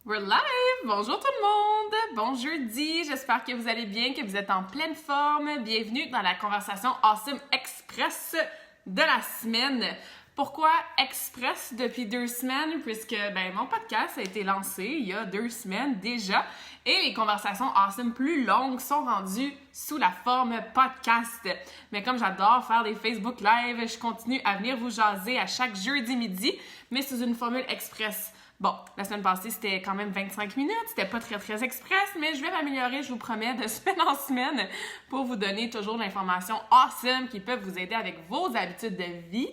We're live! Bonjour tout le monde! Bon jeudi! J'espère que vous allez bien, que vous êtes en pleine forme. Bienvenue dans la conversation Awesome Express de la semaine. Pourquoi Express depuis 2 semaines? Puisque mon podcast a été lancé il y a 2 semaines déjà et les conversations Awesome plus longues sont rendues sous la forme podcast. Mais comme j'adore faire des Facebook Live, je continue à venir vous jaser à chaque jeudi midi, mais sous une formule Express. Bon, la semaine passée, c'était quand même 25 minutes, c'était pas très express, mais je vais m'améliorer, je vous promets, de semaine en semaine pour vous donner toujours l'information awesome qui peut vous aider avec vos habitudes de vie,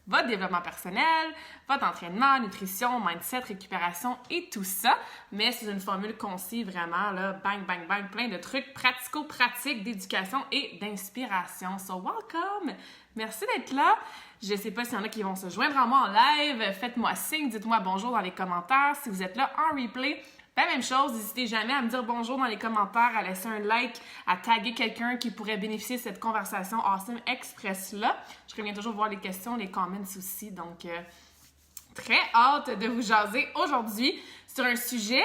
votre développement personnel, votre entraînement, nutrition, mindset, récupération et tout ça, mais sous une formule concise vraiment, là, bang, plein de trucs pratico-pratiques d'éducation et d'inspiration. So, welcome! Merci d'être là. Je sais pas s'il y en a qui vont se joindre à moi en live. Faites-moi signe, dites-moi bonjour dans les commentaires. Si vous êtes là en replay, la même chose, n'hésitez jamais à me dire bonjour dans les commentaires, à laisser un like, à taguer quelqu'un qui pourrait bénéficier de cette conversation Awesome Express-là. Je reviens toujours voir les questions, les comments aussi, donc très hâte de vous jaser aujourd'hui sur un sujet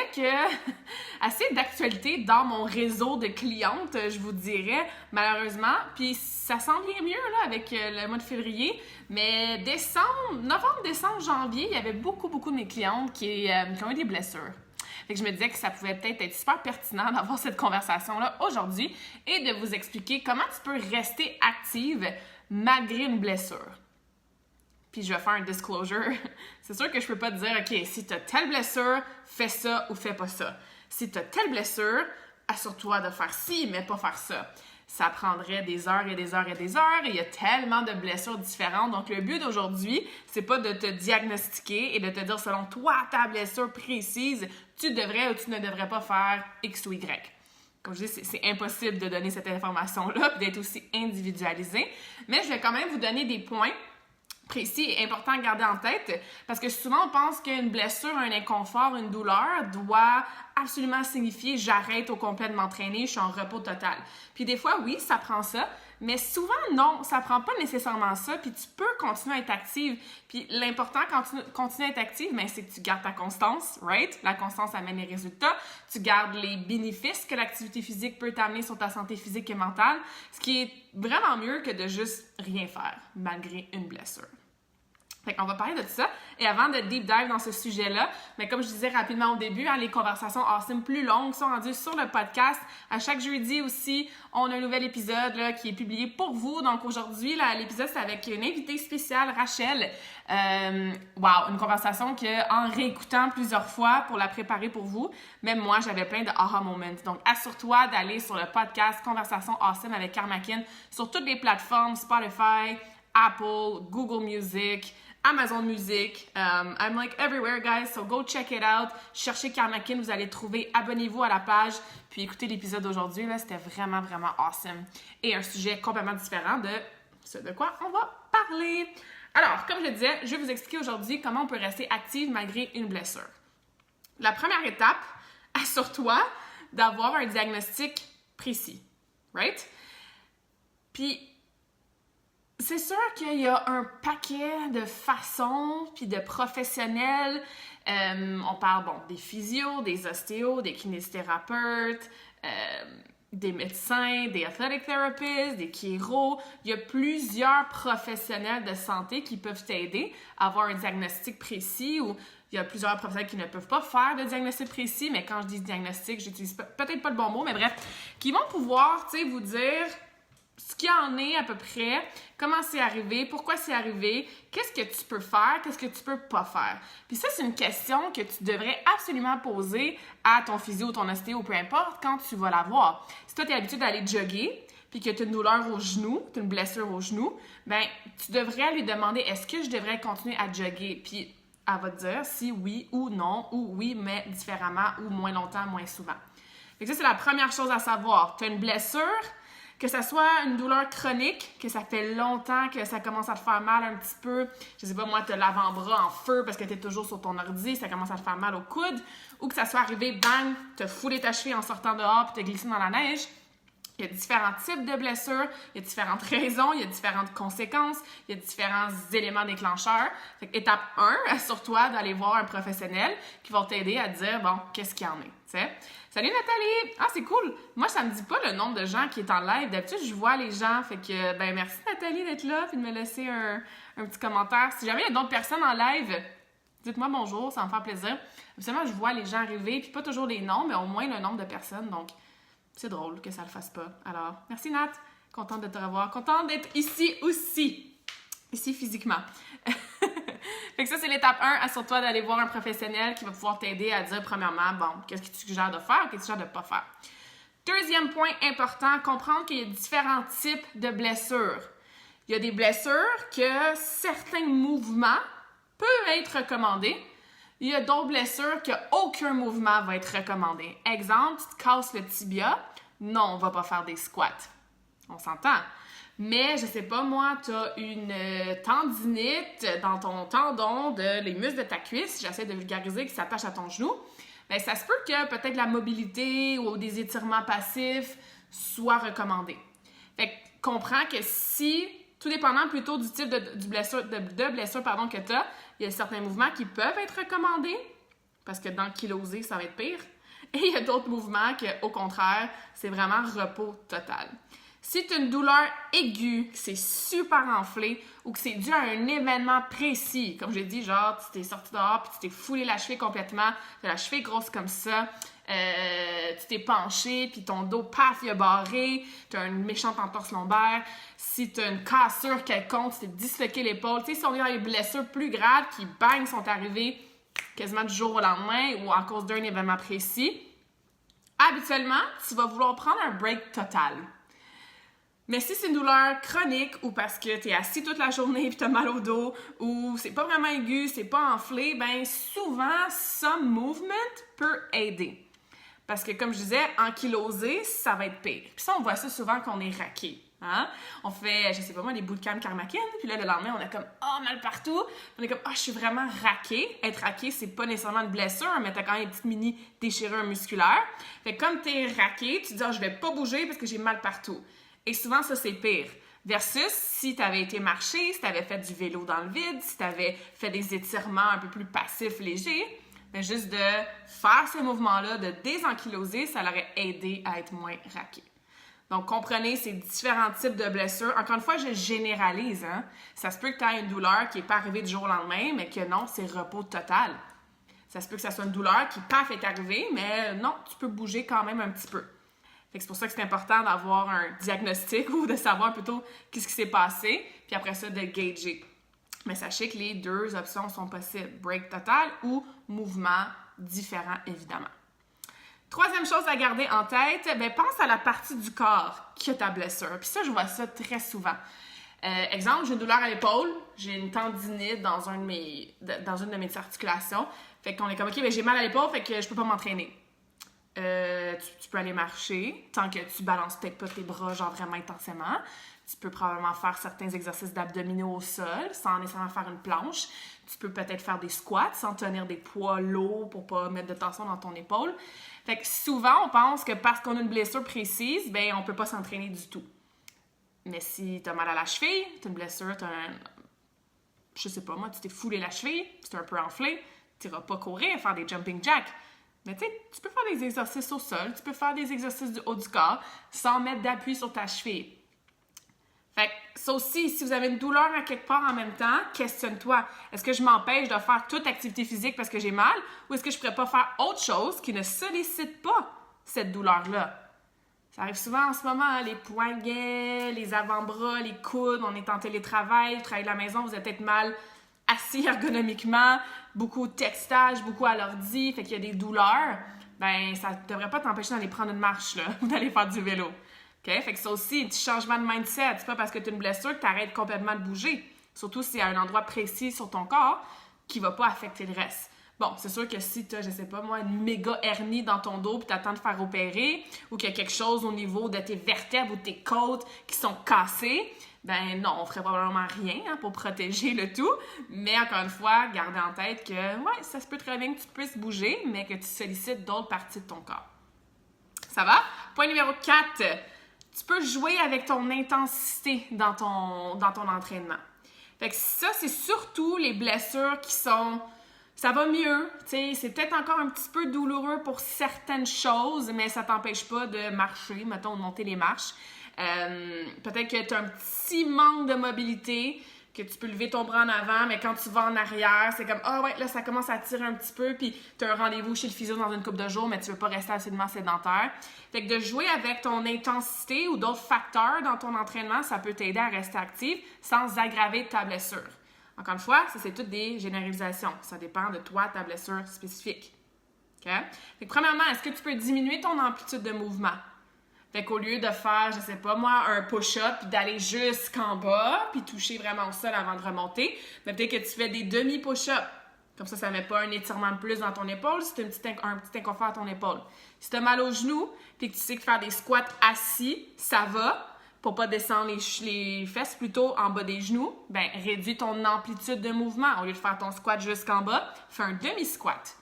assez d'actualité dans mon réseau de clientes, je vous dirais, malheureusement. Puis ça s'en vient mieux là, avec le mois de février, mais novembre, décembre, janvier, il y avait beaucoup de mes clientes qui ont eu des blessures. Fait que je me disais que ça pouvait peut-être être super pertinent d'avoir cette conversation-là aujourd'hui et de vous expliquer comment tu peux rester active malgré une blessure. Puis je vais faire un disclosure. C'est sûr que je peux pas te dire, OK, si tu as telle blessure, fais ça ou fais pas ça. Si tu as telle blessure, assure-toi de faire ci, mais pas faire ça. Ça prendrait des heures et des heures et des heures et il y a tellement de blessures différentes. Donc, le but d'aujourd'hui, c'est pas de te diagnostiquer et de te dire selon toi, ta blessure précise, tu devrais ou tu ne devrais pas faire X ou Y. Comme je dis, c'est impossible de donner cette information-là et d'être aussi individualisé. Mais je vais quand même vous donner des points précis et important à garder en tête parce que souvent on pense qu'une blessure, un inconfort, une douleur doit absolument signifier j'arrête au complet de m'entraîner, je suis en repos total. Puis des fois, oui, ça prend ça, mais souvent non, ça prend pas nécessairement ça, puis tu peux continuer à être active. Puis l'important quand tu continues à être active, c'est que tu gardes ta constance, right? La constance amène les résultats, tu gardes les bénéfices que l'activité physique peut t'amener sur ta santé physique et mentale, ce qui est vraiment mieux que de juste rien faire malgré une blessure. Fait qu'on va parler de tout ça. Et avant de deep dive dans ce sujet-là, comme je disais rapidement au début, les conversations Awesome plus longues sont rendues sur le podcast. À chaque jeudi aussi, on a un nouvel épisode là, qui est publié pour vous. Donc aujourd'hui, l'épisode, c'est avec une invitée spéciale, Rachel. Une conversation que, en réécoutant plusieurs fois pour la préparer pour vous, même moi, j'avais plein de aha moments. Donc assure-toi d'aller sur le podcast Conversation Awesome avec Karmakin sur toutes les plateformes, Spotify, Apple, Google Music, Amazon Music. I'm like everywhere, guys, so go check it out. Cherchez Karmakin, vous allez trouver. Abonnez-vous à la page. Puis écoutez l'épisode d'aujourd'hui, là, c'était vraiment awesome. Et un sujet complètement différent de ce de quoi on va parler. Alors, comme je le disais, je vais vous expliquer aujourd'hui comment on peut rester active malgré une blessure. La première étape, assure-toi d'avoir un diagnostic précis, right? Puis, c'est sûr qu'il y a un paquet de façons puis de professionnels. On parle des physios, des ostéos, des kinésithérapeutes, des médecins, des athletic therapists, des chiros. Il y a plusieurs professionnels de santé qui peuvent t'aider à avoir un diagnostic précis ou il y a plusieurs professionnels qui ne peuvent pas faire de diagnostic précis, mais quand je dis diagnostic, j'utilise peut-être pas le bon mot, mais bref, qui vont pouvoir, vous dire ce qu'il y en est à peu près, comment c'est arrivé, pourquoi c'est arrivé, qu'est-ce que tu peux faire, qu'est-ce que tu peux pas faire. Puis ça, c'est une question que tu devrais absolument poser à ton physio, ton ostéo, peu importe, quand tu vas la voir. Si toi, tu es habitué d'aller jogger, puis que tu as une douleur au genou, tu as une blessure au genou, tu devrais lui demander, est-ce que je devrais continuer à jogger? Puis elle va te dire si oui ou non, ou oui, mais différemment, ou moins longtemps, moins souvent. Fait que ça, c'est la première chose à savoir. Tu as une blessure, que ça soit une douleur chronique, que ça fait longtemps que ça commence à te faire mal un petit peu, je sais pas moi, t'as l'avant-bras en feu parce que t'es toujours sur ton ordi, ça commence à te faire mal au coude, ou que ça soit arrivé, bang, t'as foulé ta cheville en sortant dehors puis t'as glissé dans la neige, Il y a différents types de blessures, il y a différentes raisons, il y a différentes conséquences, il y a différents éléments déclencheurs. Fait que étape 1, assure-toi d'aller voir un professionnel qui va t'aider à te dire, bon, qu'est-ce qu'il y en est, t'sais. Salut Nathalie! Ah, c'est cool! Moi, ça me dit pas le nombre de gens qui est en live. D'habitude, je vois les gens, fait que, ben, merci Nathalie d'être là, puis de me laisser un petit commentaire. Si jamais il y a d'autres personnes en live, dites-moi bonjour, ça va me faire plaisir. Absolument, je vois les gens arriver, puis pas toujours les noms, mais au moins le nombre de personnes, donc c'est drôle que ça le fasse pas. Alors, merci Nat, contente de te revoir, contente d'être ici aussi, ici physiquement. Fait que ça, c'est l'étape 1, assure-toi d'aller voir un professionnel qui va pouvoir t'aider à dire, premièrement, bon, qu'est-ce que tu suggères de faire ou qu'est-ce que tu suggères de pas faire. Deuxième point important, comprendre qu'il y a différents types de blessures. Il y a des blessures que certains mouvements peuvent être recommandés. Il y a d'autres blessures qu'aucun mouvement va être recommandé. Exemple, tu te casses le tibia, non, on va pas faire des squats. On s'entend. Mais, je sais pas, moi, tu as une tendinite dans ton tendon, les muscles de ta cuisse, j'essaie de vulgariser, qui s'attache à ton genou. Bien, ça se peut que peut-être la mobilité ou des étirements passifs soient recommandés. Fait que comprends que si, tout dépendant plutôt du type de blessure que tu as, il y a certains mouvements qui peuvent être recommandés, parce que dans le kilosé, ça va être pire. Et il y a d'autres mouvements que, au contraire, c'est vraiment repos total. Si tu as une douleur aiguë, que c'est super enflé ou que c'est dû à un événement précis, comme j'ai dit, genre tu t'es sorti dehors puis tu t'es foulé la cheville complètement, tu as la cheville grosse comme ça, tu t'es penché puis ton dos, paf, il a barré, tu as une méchante entorse lombaire, si tu as une cassure quelconque, tu t'es disloqué l'épaule, tu sais, si on est dans les blessures plus graves qui, bang, sont arrivées quasiment du jour au lendemain ou à cause d'un événement précis, habituellement, tu vas vouloir prendre un break total. Mais si c'est une douleur chronique ou parce que tu es assis toute la journée et tu as mal au dos ou c'est pas vraiment aigu, c'est pas enflé, ben souvent, some movement peut aider. Parce que comme je disais, ankylosé, ça va être pire. Puis ça, on voit ça souvent quand on est raqué. Hein? On fait, je sais pas moi, des bootcamps Karmakin, puis là, le lendemain, on a comme « Oh, mal partout! » On est comme « Ah, je suis vraiment raqué. » Être raqué, c'est pas nécessairement une blessure, mais t'as quand même une petite mini déchirure musculaire. Fait que comme t'es raqué, tu te dis « Ah, je vais pas bouger parce que j'ai mal partout. » Et souvent, ça, c'est pire. Versus si tu avais été marcher, si tu avais fait du vélo dans le vide, si tu avais fait des étirements un peu plus passifs, légers, bien, juste de faire ces mouvements-là, de désankyloser, ça l'aurait aidé à être moins raqué. Donc, comprenez ces différents types de blessures. Encore une fois, je généralise. Hein? Ça se peut que tu aies une douleur qui n'est pas arrivée du jour au lendemain, mais que non, c'est repos total. Ça se peut que ça soit une douleur qui, paf, est arrivée, mais non, tu peux bouger quand même un petit peu. C'est pour ça que c'est important d'avoir un diagnostic ou de savoir plutôt qu'est-ce qui s'est passé, puis après ça, de gager. Mais sachez que les deux options sont possibles, break total ou mouvement différent, évidemment. Troisième chose à garder en tête, bien, pense à la partie du corps qui a ta blessure. Puis ça, je vois ça très souvent. Exemple, j'ai une douleur à l'épaule, j'ai une tendinite dans une de mes articulations. Fait qu'on est comme, OK, bien, j'ai mal à l'épaule, fait que je peux pas m'entraîner. Tu peux aller marcher tant que tu balances peut-être pas tes bras genre vraiment intensément. Tu peux probablement faire certains exercices d'abdominaux au sol sans nécessairement faire une planche. Tu peux peut-être faire des squats sans tenir des poids lourds pour pas mettre de tension dans ton épaule. Fait que souvent, on pense que parce qu'on a une blessure précise, ben on peut pas s'entraîner du tout. Mais si tu as mal à la cheville, tu as une blessure, je sais pas moi, tu t'es foulé la cheville, c'est un peu enflé, tu n'iras pas courir, faire des jumping jacks. Mais tu sais, tu peux faire des exercices au sol, tu peux faire des exercices du haut du corps sans mettre d'appui sur ta cheville. Fait que ça aussi, si vous avez une douleur à quelque part en même temps, questionne-toi. Est-ce que je m'empêche de faire toute activité physique parce que j'ai mal ou est-ce que je pourrais pas faire autre chose qui ne sollicite pas cette douleur-là? Ça arrive souvent en ce moment, hein, les poignets, les avant-bras, les coudes, on est en télétravail, vous travaillez de la maison, vous êtes peut-être mal assis ergonomiquement, beaucoup de textage, beaucoup à l'ordi, fait qu'il y a des douleurs, ben ça ne devrait pas t'empêcher d'aller prendre une marche là, ou d'aller faire du vélo. Okay? Fait que ça aussi, un petit changement de mindset. C'est pas parce que tu as une blessure que tu arrêtes complètement de bouger. Surtout s'il y a un endroit précis sur ton corps qui va pas affecter le reste. Bon, c'est sûr que si tu as, je sais pas moi, une méga hernie dans ton dos puis tu attends de faire opérer ou qu'il y a quelque chose au niveau de tes vertèbres ou de tes côtes qui sont cassées, ben non, on ferait probablement rien hein, pour protéger le tout. Mais encore une fois, gardez en tête que ouais, ça se peut très bien que tu puisses bouger, mais que tu sollicites d'autres parties de ton corps. Ça va? Point numéro 4. tu peux jouer avec ton intensité dans ton entraînement. Fait que ça, c'est surtout les blessures qui sont... Ça va mieux, tu sais, c'est peut-être encore un petit peu douloureux pour certaines choses, mais ça t'empêche pas de marcher, mettons, de monter les marches. Peut-être que tu as un petit manque de mobilité, que tu peux lever ton bras en avant, mais quand tu vas en arrière, c'est comme « Ah ouais, là, ça commence à tirer un petit peu, puis tu as un rendez-vous chez le physio dans une couple de jours, mais tu veux pas rester absolument sédentaire. » Fait que de jouer avec ton intensité ou d'autres facteurs dans ton entraînement, ça peut t'aider à rester actif sans aggraver ta blessure. Encore une fois, ça, c'est toutes des généralisations. Ça dépend de toi, ta blessure spécifique. OK? Fait que premièrement, est-ce que tu peux diminuer ton amplitude de mouvement? Fait qu'au lieu de faire, je sais pas moi, un push-up, puis d'aller jusqu'en bas, puis toucher vraiment au sol avant de remonter, ben peut-être que tu fais des demi-push-ups. Comme ça ne met pas un étirement de plus dans ton épaule, si tu as un petit inconfort à ton épaule. Si tu as mal aux genoux, puis que tu sais que faire des squats assis, ça va, pour pas descendre les fesses plutôt en bas des genoux, ben réduis ton amplitude de mouvement. Au lieu de faire ton squat jusqu'en bas, fais un demi-squat.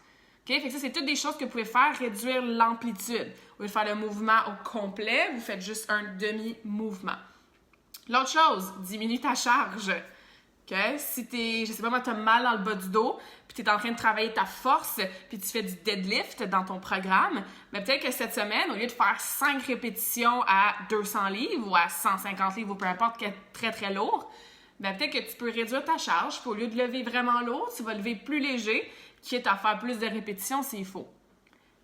Okay? Fait que ça, c'est toutes des choses que vous pouvez faire, réduire l'amplitude. Au lieu de faire le mouvement au complet, vous faites juste un demi-mouvement. L'autre chose, diminue ta charge. Okay? Si je sais pas moi, tu as mal dans le bas du dos, puis tu es en train de travailler ta force, puis tu fais du deadlift dans ton programme, mais peut-être que cette semaine, au lieu de faire 5 répétitions à 200 livres ou à 150 livres ou peu importe, qui est très très lourd, ben peut-être que tu peux réduire ta charge, puis au lieu de lever vraiment lourd, tu vas lever plus léger, quitte à faire plus de répétitions s'il faut.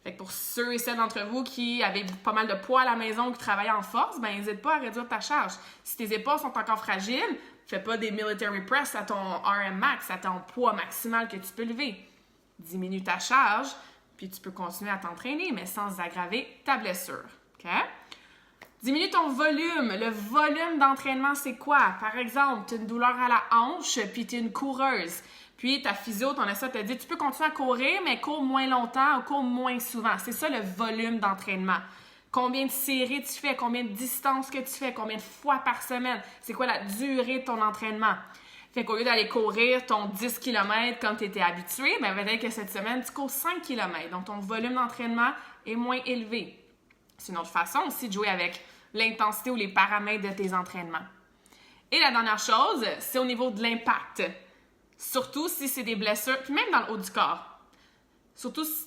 Fait que pour ceux et celles d'entre vous qui avaient pas mal de poids à la maison, qui travaillent en force, ben n'hésite pas à réduire ta charge. Si tes épaules sont encore fragiles, fais pas des military press à ton RM max, à ton poids maximal que tu peux lever. Diminue ta charge, puis tu peux continuer à t'entraîner, mais sans aggraver ta blessure. OK? Diminue ton volume. Le volume d'entraînement, c'est quoi? Par exemple, tu as une douleur à la hanche, puis tu es une coureuse. Puis ta physio, ton SA te dit, tu peux continuer à courir, mais cours moins longtemps ou cours moins souvent. C'est ça le volume d'entraînement. Combien de séries tu fais, combien de distances que tu fais, combien de fois par semaine. C'est quoi la durée de ton entraînement? Fait qu'au lieu d'aller courir ton 10 km comme tu étais habitué, bien peut-être que cette semaine, tu cours 5 km. Donc, ton volume d'entraînement est moins élevé. C'est une autre façon aussi de jouer avec l'intensité ou les paramètres de tes entraînements. Et la dernière chose, c'est au niveau de l'impact. Surtout si c'est des blessures, puis même dans le haut du corps. Surtout si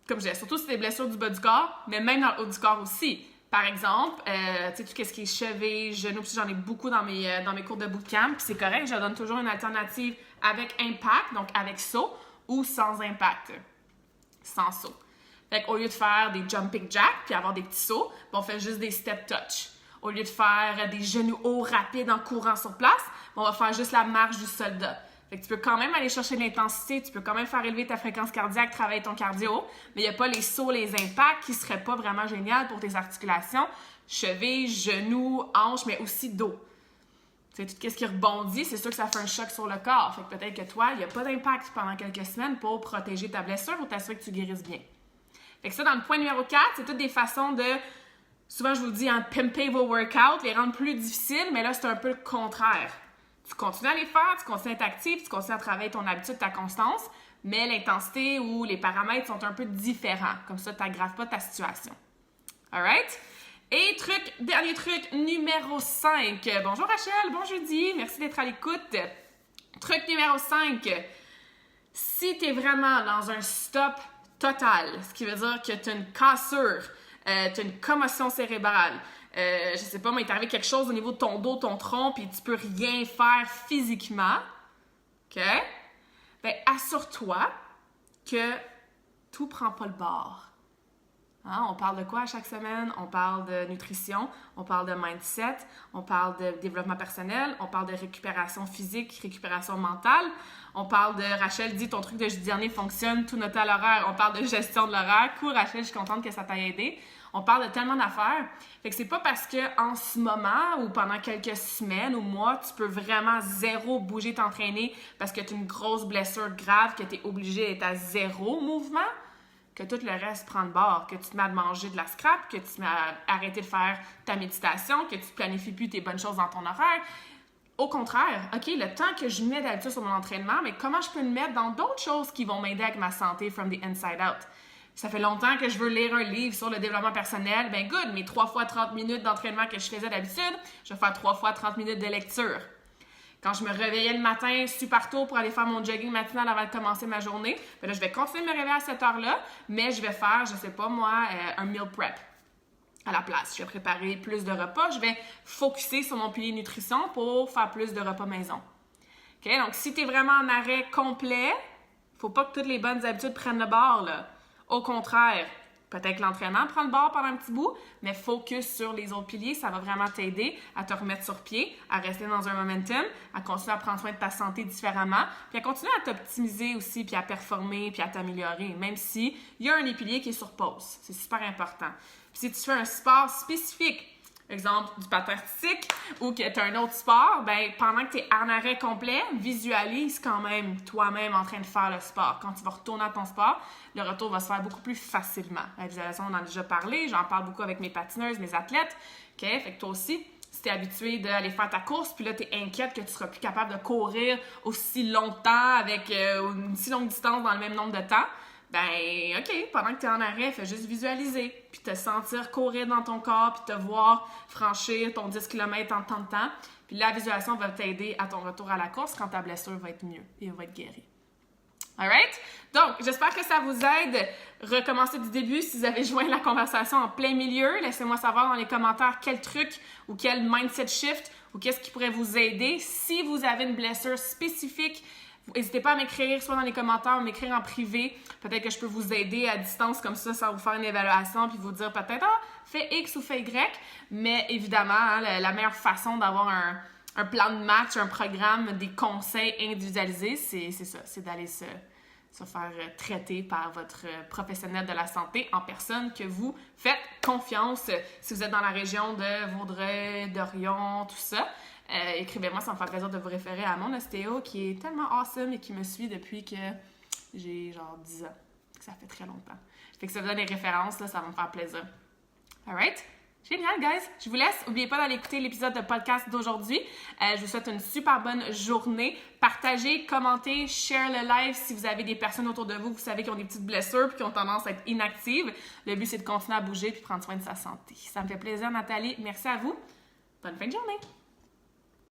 c'est des blessures du bas du corps, mais même dans le haut du corps aussi. Par exemple, tu sais, tout ce qui est cheville, genoux, puis j'en ai beaucoup dans mes cours de bootcamp, puis c'est correct, je donne toujours une alternative avec impact, donc avec saut, ou sans impact, sans saut. Fait qu'au lieu de faire des jumping jacks, puis avoir des petits sauts, on fait juste des step touch. Au lieu de faire des genoux hauts rapides en courant sur place, on va faire juste la marche du soldat. Fait que tu peux quand même aller chercher de l'intensité, tu peux quand même faire élever ta fréquence cardiaque, travailler ton cardio, mais il n'y a pas les sauts, les impacts qui ne seraient pas vraiment géniaux pour tes articulations, chevilles, genoux, hanches, mais aussi dos. Tu sais, tout ce qui rebondit, c'est sûr que ça fait un choc sur le corps. Fait que peut-être que toi, il n'y a pas d'impact pendant quelques semaines pour protéger ta blessure ou t'assurer que tu guérisses bien. Fait que ça, dans le point numéro 4, c'est toutes des façons de, souvent je vous dis, pimper vos workouts, les rendre plus difficiles, mais là, c'est un peu le contraire. Tu continues à les faire, tu continues à être actif, tu continues à travailler ton habitude, ta constance, mais l'intensité ou les paramètres sont un peu différents. Comme ça, tu n'aggraves pas ta situation. Alright? Et dernier truc numéro 5. Bonjour Rachel, bon jeudi, merci d'être à l'écoute. Truc numéro 5. Si tu es vraiment dans un stop total, ce qui veut dire que tu as une cassure, tu as une commotion cérébrale, je sais pas, mais il t'est arrivé quelque chose au niveau de ton dos, ton tronc, puis tu peux rien faire physiquement, OK? Ben, assure-toi que tout prend pas le bord. Hein? On parle de quoi à chaque semaine? On parle de nutrition, on parle de mindset, on parle de développement personnel, on parle de récupération physique, récupération mentale, on parle de, Rachel dit, ton truc de jeudi dernier fonctionne, tout noté à l'horaire, on parle de gestion de l'horaire. Cool, Rachel, je suis contente que ça t'ait aidé. On parle de tellement d'affaires. Fait que c'est pas parce que en ce moment ou pendant quelques semaines ou mois, tu peux vraiment zéro bouger, t'entraîner parce que tu as une grosse blessure grave, que tu es obligé d'être à zéro mouvement, que tout le reste prend le bord, que tu te mets à manger de la scrap, que tu te mets à arrêter de faire ta méditation, que tu planifies plus tes bonnes choses dans ton horaire. Au contraire, OK, le temps que je mets d'habitude sur mon entraînement, mais comment je peux le mettre dans d'autres choses qui vont m'aider avec ma santé from the inside out? Ça fait longtemps que je veux lire un livre sur le développement personnel. Ben good, mes 3 fois 30 minutes d'entraînement que je faisais d'habitude, je vais faire 3 fois 30 minutes de lecture. Quand je me réveillais le matin super tôt pour aller faire mon jogging matinal avant de commencer ma journée, ben là, je vais continuer de me réveiller à cette heure-là, mais je vais faire, je sais pas moi, un meal prep à la place. Je vais préparer plus de repas, je vais focusser sur mon pilier nutrition pour faire plus de repas maison. Okay? Donc, si tu es vraiment en arrêt complet, faut pas que toutes les bonnes habitudes prennent le bord, là. Au contraire, peut-être que l'entraînement prend le bord pendant un petit bout, mais focus sur les autres piliers, ça va vraiment t'aider à te remettre sur pied, à rester dans un momentum, à continuer à prendre soin de ta santé différemment, puis à continuer à t'optimiser aussi, puis à performer, puis à t'améliorer, même si il y a un des piliers qui est sur pause. C'est super important. Puis si tu fais un sport spécifique, exemple du patin artistique, ou que tu as un autre sport, ben pendant que tu es en arrêt complet, visualise quand même toi-même en train de faire le sport. Quand tu vas retourner à ton sport, le retour va se faire beaucoup plus facilement. La visualisation, on en a déjà parlé, j'en parle beaucoup avec mes patineuses, mes athlètes. OK? Fait que toi aussi, si tu es habitué d'aller faire ta course, puis là, tu es inquiète que tu seras plus capable de courir aussi longtemps avec une si longue distance dans le même nombre de temps, ben, OK, pendant que tu es en arrêt, fais juste visualiser, puis te sentir courir dans ton corps, puis te voir franchir ton 10 km en tant de temps. Puis la visualisation va t'aider à ton retour à la course quand ta blessure va être mieux et va être guérie. Alright? Donc, j'espère que ça vous aide. Recommencez du début si vous avez joint la conversation en plein milieu. Laissez-moi savoir dans les commentaires quel truc ou quel mindset shift ou qu'est-ce qui pourrait vous aider. Si vous avez une blessure spécifique, n'hésitez pas à m'écrire, soit dans les commentaires ou m'écrire en privé. Peut-être que je peux vous aider à distance comme ça vous faire une évaluation puis vous dire peut-être « fais X ou fais Y ». Mais évidemment, hein, la meilleure façon d'avoir un plan de match, un programme, des conseils individualisés, c'est ça, c'est d'aller se faire traiter par votre professionnel de la santé en personne que vous faites confiance. Si vous êtes dans la région de Vaudreuil, d'Orion, tout ça, écrivez-moi, ça me fait plaisir de vous référer à mon ostéo qui est tellement awesome et qui me suit depuis que j'ai genre 10 ans. Ça fait très longtemps. Fait que ça vous donne des références, là, ça va me faire plaisir. Alright? Génial, guys! Je vous laisse. N'oubliez pas d'aller écouter l'épisode de podcast d'aujourd'hui. Je vous souhaite une super bonne journée. Partagez, commentez, share le live si vous avez des personnes autour de vous, vous savez, qui ont des petites blessures et qui ont tendance à être inactives. Le but, c'est de continuer à bouger et prendre soin de sa santé. Ça me fait plaisir, Nathalie. Merci à vous. Bonne fin de journée!